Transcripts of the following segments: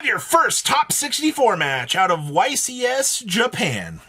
Your first top 64 match out of YCS Japan.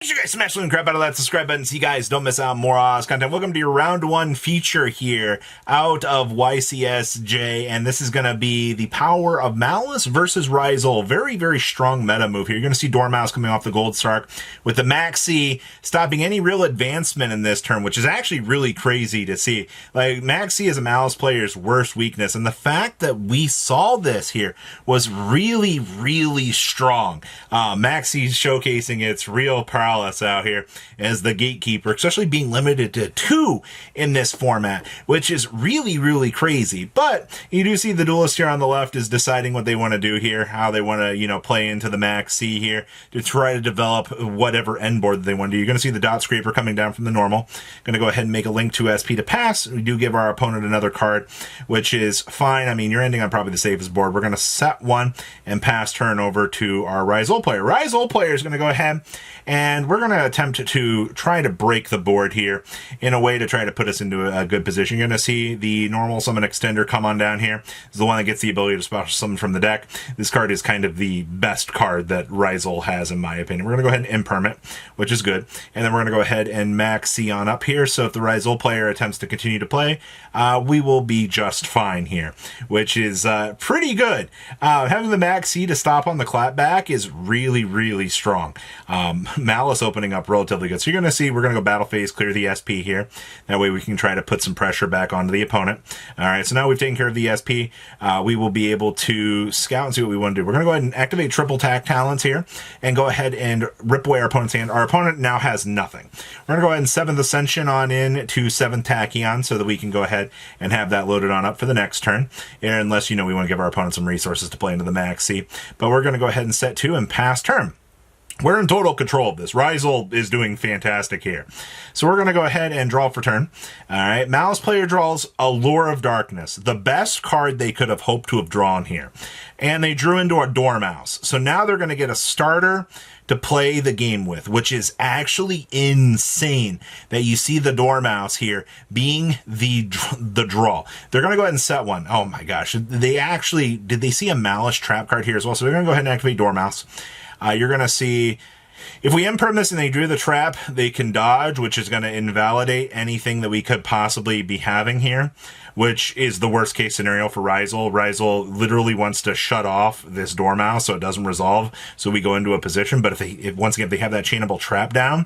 You guys smash the crap out of that subscribe button so you guys don't miss out on more Oz content. Welcome to your round one feature here out of YCSJ, and this is going to be the power of Malice versus Ryzeal. Very, very strong meta move here. You're going to see Dormouse coming off the Gold Stark with the Maxi stopping any real advancement in this turn, which is actually really crazy to see. Like, Maxi is a Malice player's worst weakness, and the fact that we saw this here was really, really strong. Maxi showcasing its real power out here as the gatekeeper, especially being limited to 2 in this format, which is really, really crazy. But you do see the duelist here on the left is deciding what they want to do here, how they want to, play into the Max C here to try to develop whatever end board that they want to do. You're going to see the dot scraper coming down from the normal. Going to go ahead and make a link to SP to pass. We do give our opponent another card, which is fine. I mean, you're ending on probably the safest board. We're going to set one and pass turn over to our Ryzeal player. Ryzeal player is going to go ahead and we're going to attempt to try to break the board here in a way to try to put us into a good position. You're going to see the normal summon extender come on down here. It's the one that gets the ability to special summon from the deck. This card is kind of the best card that Ryzeal has, in my opinion. We're going to go ahead and imperm it, which is good. And then we're going to go ahead and max C on up here. So if the Ryzeal player attempts to continue to play, we will be just fine here, which is pretty good. Having the max C to stop on the clapback is really, really strong. Malice opening up relatively good. So you're going to see we're going to go battle phase, clear the SP here. That way we can try to put some pressure back onto the opponent. All right, so now we've taken care of the SP. We will be able to scout and see what we want to do. We're going to go ahead and activate triple tack talents here and go ahead and rip away our opponent's hand. Our opponent now has nothing. We're going to go ahead and 7th Ascension on in to 7th Tachyon so that we can go ahead and have that loaded on up for the next turn. Unless, we want to give our opponent some resources to play into the Maxi. But we're going to go ahead and set 2 and pass turn. We're in total control of this. Ryzeal is doing fantastic here. So we're going to go ahead and draw for turn. All right. Malice player draws Allure of Darkness, the best card they could have hoped to have drawn here. And they drew into a Dormouse. So now they're going to get a starter to play the game with, which is actually insane that you see the Dormouse here being the draw. They're going to go ahead and set one. Oh my gosh. Did they see a Malice trap card here as well? So they're going to go ahead and activate Dormouse. You're going to see, if we imperm this and they drew the trap, they can dodge, which is going to invalidate anything that we could possibly be having here, which is the worst case scenario for Ryzeal. Ryzeal literally wants to shut off this Dormouse so it doesn't resolve, so we go into a position. But if once again, if they have that chainable trap down,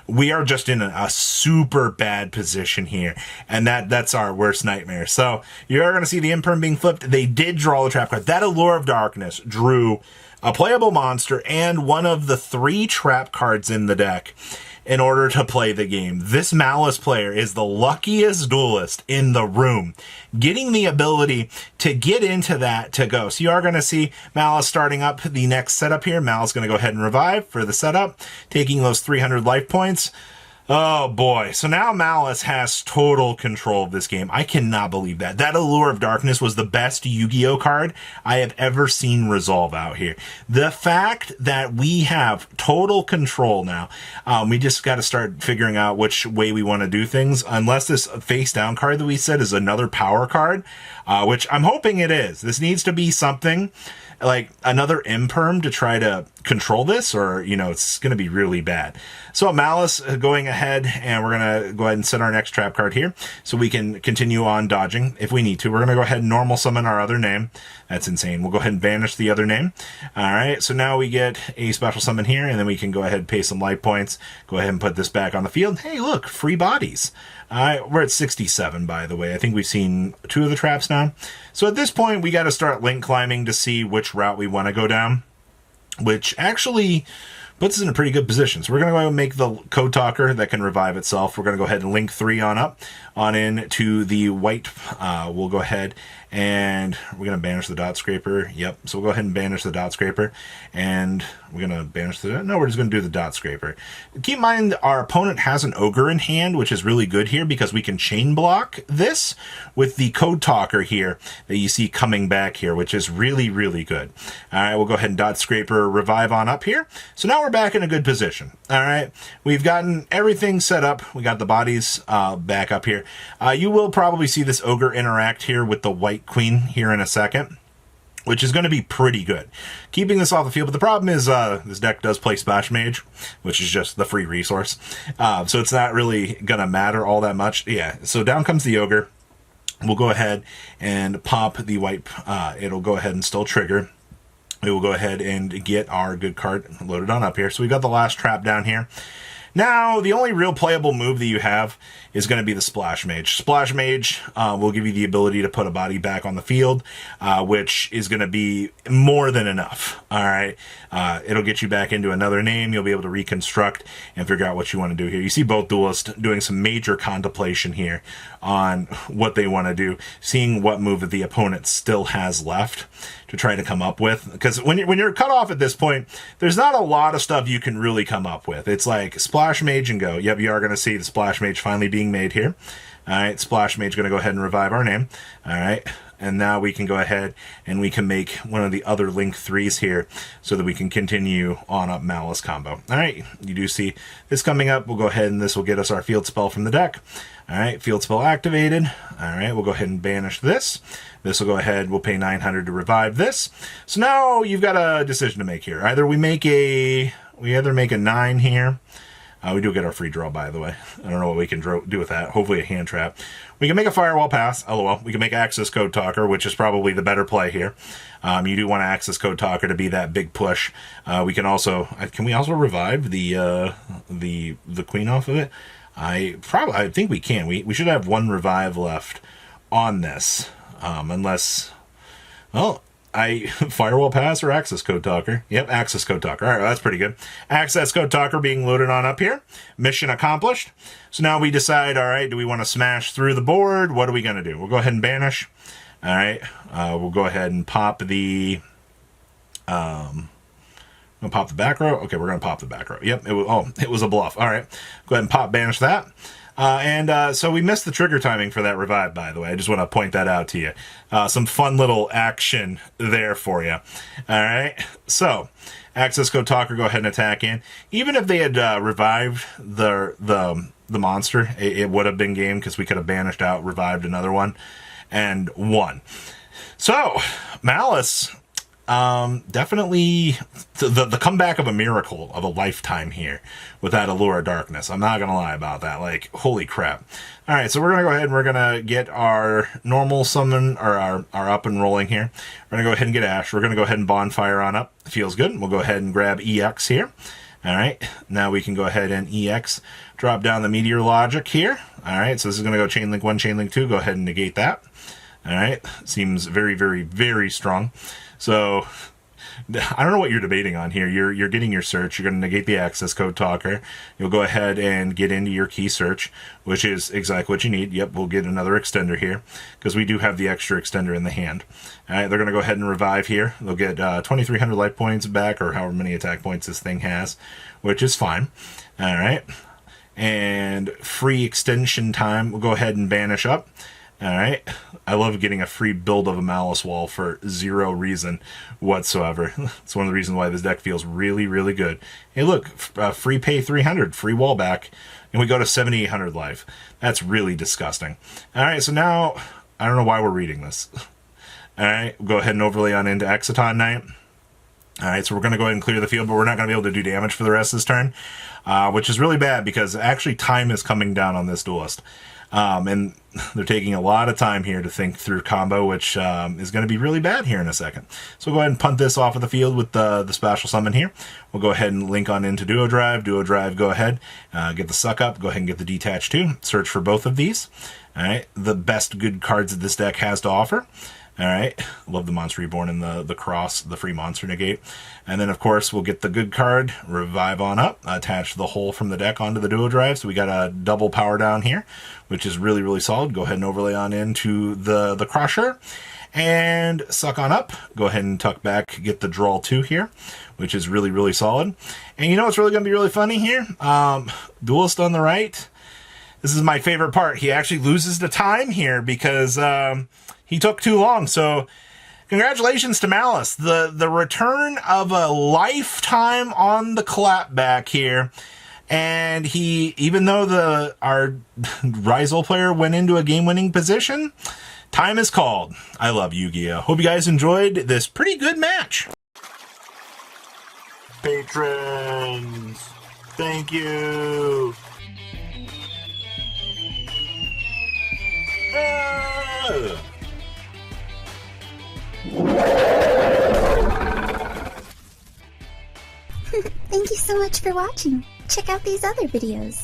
we are just in a super bad position here. And that's our worst nightmare. So you're going to see the imperm being flipped. They did draw the trap card. That Allure of Darkness drew a playable monster and one of the 3 trap cards in the deck in order to play the game. This Malice player is the luckiest duelist in the room, getting the ability to get into that to go. So you are going to see Malice starting up the next setup here. Malice going to go ahead and revive for the setup, taking those 300 life points. Oh boy. So now Malice has total control of this game. I cannot believe that. That Allure of Darkness was the best Yu-Gi-Oh card I have ever seen resolve out here. The fact that we have total control now, we just got to start figuring out which way we want to do things. Unless this face down card that we said is another power card, which I'm hoping it is. This needs to be something like another imperm to try to control this, or it's going to be really bad. So Malice going ahead, and we're going to go ahead and set our next trap card here so we can continue on dodging if we need to. We're going to go ahead and normal summon our other name. That's insane. We'll go ahead and banish the other name. All right, so now we get a special summon here, and then we can go ahead and pay some life points. Go ahead and put this back on the field. Hey, look, free bodies. We're at 67, by the way. I think we've seen 2 of the traps now. So at this point, we got to start link climbing to see which route we want to go down, which actually puts us in a pretty good position. So we're going to go and make the Code Talker that can revive itself. We're going to go ahead and link 3 on up, on in to the white. We'll go ahead and we're going to banish the dot scraper. Yep. So we'll go ahead and banish the dot scraper, and we're going to banish we're just going to do the dot scraper. Keep in mind our opponent has an ogre in hand, which is really good here because we can chain block this with the Code Talker here that you see coming back here, which is really, really good. All right. We'll go ahead and dot scraper revive on up here. So now we're back in a good position. All right. We've gotten everything set up. We got the bodies back up here. You will probably see this ogre interact here with the white queen here in a second, which is going to be pretty good. Keeping this off the field, but the problem is this deck does play Splash Mage, which is just the free resource. So it's not really going to matter all that much. Yeah, so down comes the ogre. We'll go ahead and pop the white. It'll go ahead and still trigger. We will go ahead and get our good card loaded on up here. So we got the last trap down here. Now, the only real playable move that you have is going to be the Splash Mage. Splash Mage will give you the ability to put a body back on the field, which is going to be more than enough. All right. It'll get you back into another name. You'll be able to reconstruct and figure out what you want to do here. You see both duelists doing some major contemplation here on what they want to do, seeing what move that the opponent still has left to try to come up with. Because when you're cut off at this point, there's not a lot of stuff you can really come up with. It's like Splash Mage and go. Yep, you are going to see the Splash Mage finally being made here. All right, Splash Mage going to go ahead and revive our name. All right, and now we can go ahead and we can make one of the other Link 3s here so that we can continue on up Malice combo. All right, you do see this coming up. We'll go ahead and this will get us our field spell from the deck. All right, field spell activated. All right, we'll go ahead and banish this. This will go ahead, we'll pay 900 to revive this. So now you've got a decision to make here. Either we either make a 9 here. We do get our free draw, by the way. I don't know what we can do with that. Hopefully a hand trap. We can make a Firewall Pass, LOL. We can make Accesscode Talker, which is probably the better play here. You do want Accesscode Talker to be that big push. We can also, can we also revive the queen off of it? I think we can. We should have one revive left on this, unless, well, Firewall Pass or Accesscode Talker? Yep, Accesscode Talker. All right, well, that's pretty good. Accesscode Talker being loaded on up here. Mission accomplished. So now we decide, all right, do we want to smash through the board? What are we going to do? We'll go ahead and banish. All right, we'll go ahead and pop the... We'll pop the back row. Okay, we're going to pop the back row. Yep, it was a bluff. All right, go ahead and banish that. So we missed the trigger timing for that revive, by the way. I just want to point that out to you. Some fun little action there for you. All right, so Accesscode Talker, go ahead and attack in. Even if they had revived the monster, it would have been game because we could have banished out, revived another one, and won. So Malice... definitely the comeback of a miracle of a lifetime here with that Allure of Darkness. I'm not gonna lie about that. Like, holy crap. All right, so we're gonna go ahead and we're gonna get our normal summon, or our up and rolling here. We're gonna go ahead and get Ash. We're gonna go ahead and bonfire on up. Feels good. We'll go ahead and grab EX here. All right, now we can go ahead and EX, drop down the Meteor Logic here. All right, so this is gonna go Chain Link 1, Chain Link 2. Go ahead and negate that. All right, seems very, very, very strong. So, I don't know what you're debating on here. You're getting your search. You're going to negate the Accesscode Talker. You'll go ahead and get into your key search, which is exactly what you need. Yep, we'll get another extender here, because we do have the extra extender in the hand. All right, they're going to go ahead and revive here. They'll get 2,300 life points back, or however many attack points this thing has, which is fine. All right, and free extension time. We'll go ahead and banish up. All right, I love getting a free build of a Malice wall for zero reason whatsoever. It's one of the reasons why this deck feels really, really good. Hey, look, free pay 300, free wall back, and we go to 7,800 life. That's really disgusting. All right, so now, I don't know why we're reading this. All right, we'll go ahead and overlay on into Exciton Knight. All right, so we're going to go ahead and clear the field, but we're not going to be able to do damage for the rest of this turn, which is really bad because actually time is coming down on this duelist. And they're taking a lot of time here to think through combo, which is going to be really bad here in a second. So we'll go ahead and punt this off of the field with the special summon here. We'll go ahead and link on into Duo Drive. Duo Drive, go ahead, get the Suck Up, go ahead and get the Detach too. Search for both of these. All right, the best good cards that this deck has to offer. All right, love the Monster Reborn and the Cross, the free Monster Negate. And then, of course, we'll get the good card, Revive on up, attach the hole from the deck onto the Duo Drive. So we got a double power down here, which is really, really solid. Go ahead and overlay on into the Crusher. And Suck on up. Go ahead and tuck back, get the Draw 2 here, which is really, really solid. And you know what's really going to be really funny here? Duelist on the right. This is my favorite part. He actually loses the time here because... he took too long, so congratulations to Malice. The return of a lifetime on the clapback here. And even though our Ryzeal player went into a game-winning position, time is called. I love Yu-Gi-Oh! Hope you guys enjoyed this pretty good match. Patrons, thank you. Thank you so much for watching. Check out these other videos.